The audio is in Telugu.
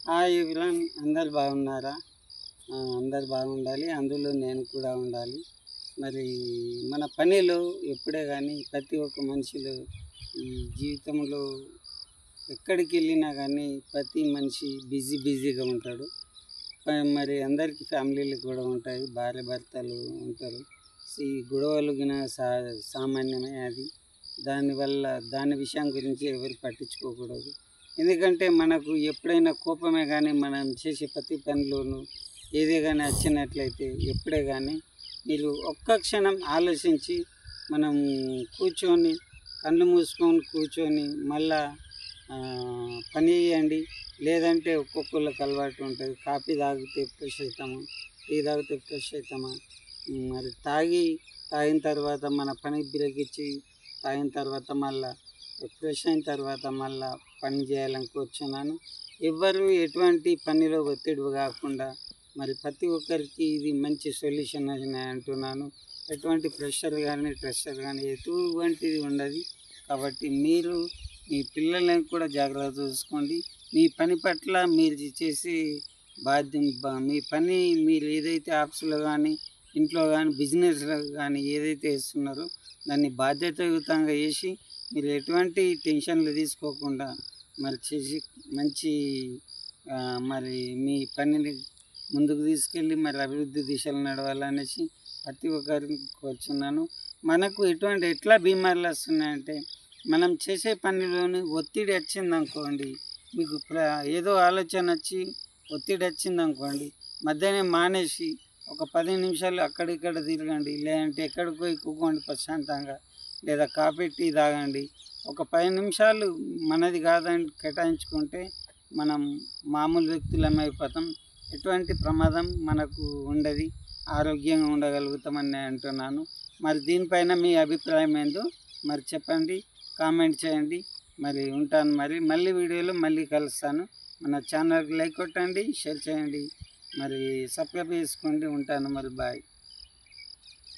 హాయ్ ఎవ్రీవన్, అందరు బాగున్నారా? అందరు బాగుండాలి, అందులో నేను కూడా ఉండాలి. మరి మన పనిలో ఎప్పుడే కానీ ప్రతి ఒక్క మనిషిలో ఈ జీవితంలో ఎక్కడికి వెళ్ళినా కానీ ప్రతి మనిషి బిజీగా ఉంటాడు. మరి అందరికీ ఫ్యామిలీలు కూడా ఉంటాయి, భార్య భర్తలు ఉంటారు. ఈ గొడవలు గిన సామాన్యమే అది. దానివల్ల దాని విషయం గురించి ఎవరు పట్టించుకోకూడదు. ఎందుకంటే మనకు ఎప్పుడైనా కోపమే కానీ మనం చేసే ప్రతి పనిలోనూ ఏదే కానీ వచ్చినట్లయితే ఎప్పుడే కానీ మీరు ఒక్క క్షణం ఆలోచించి మనం కూర్చొని కళ్ళు మూసుకొని కూర్చొని మళ్ళా పని చేయండి. లేదంటే ఒక్కొక్కళ్ళకి అలవాటు ఉంటుంది, కాఫీ తాగితే ఫ్రెష్ అవుతామా, టీ తాగితే ఫ్రెష్ అవుతామా. మరి తాగిన తర్వాత మన పని బ్రేక్ ఇచ్చి తాగిన తర్వాత మళ్ళా ఫ్రెష్ అయిన తర్వాత మళ్ళీ పని చేయాలని కూర్చున్నాను. ఎవ్వరు ఎటువంటి పనిలో ఒత్తిడి కాకుండా మరి ప్రతి ఒక్కరికి ఇది మంచి సొల్యూషన్ అని నేను అంటున్నాను. ఎటువంటి ప్రెషర్ కానీ ట్రెషర్ కానీ ఎటువంటిది ఉండదు. కాబట్టి మీరు మీ పిల్లలను కూడా జాగ్రత్త చూసుకోండి. మీ పని పట్ల మీరు చేసి మీ పని మీరు ఏదైతే ఆఫీసులో కానీ ఇంట్లో కానీ బిజినెస్లో కానీ ఏదైతే వేస్తున్నారో దాన్ని బాధ్యతాయుతంగా చేసి మీరు ఎటువంటి టెన్షన్లు తీసుకోకుండా మరి చేసి మంచి మరి మీ పనిని ముందుకు తీసుకెళ్ళి మరి అభివృద్ధి దిశలో నడవాలనేసి ప్రతి ఒక్కరిని కోరుచున్నాను. మనకు ఎట్లా బీమార్లు వస్తున్నాయంటే మనం చేసే పనిలోని ఒత్తిడి వచ్చిందనుకోండి, మీకు ఏదో ఆలోచన వచ్చి ఒత్తిడి వచ్చిందనుకోండి, మధ్యాహ్నం మానేసి ఒక 10 నిమిషాలు అక్కడిక్కడ తిరగండి, లేదంటే ఎక్కడికి పోయి కూకోండి ప్రశాంతంగా, లేదా కాఫీ టీ తాగండి. ఒక 10 నిమిషాలు మనది కాదని కేటాయించుకుంటే మనం మామూలు వ్యక్తులమైపోతాం. ఎటువంటి ప్రమాదం మనకు ఉండదు, ఆరోగ్యంగా ఉండగలుగుతామని నేను అంటున్నాను. మరి దీనిపైన మీ అభిప్రాయం ఏందో మరి చెప్పండి, కామెంట్ చేయండి. మరి ఉంటాను, మళ్ళీ వీడియోలో మళ్ళీ కలుస్తాను. మన ఛానల్కి లైక్ కొట్టండి, షేర్ చేయండి, మరి సబ్స్క్రైబ్ చేసుకోండి. ఉంటాను, మరి బాయ్.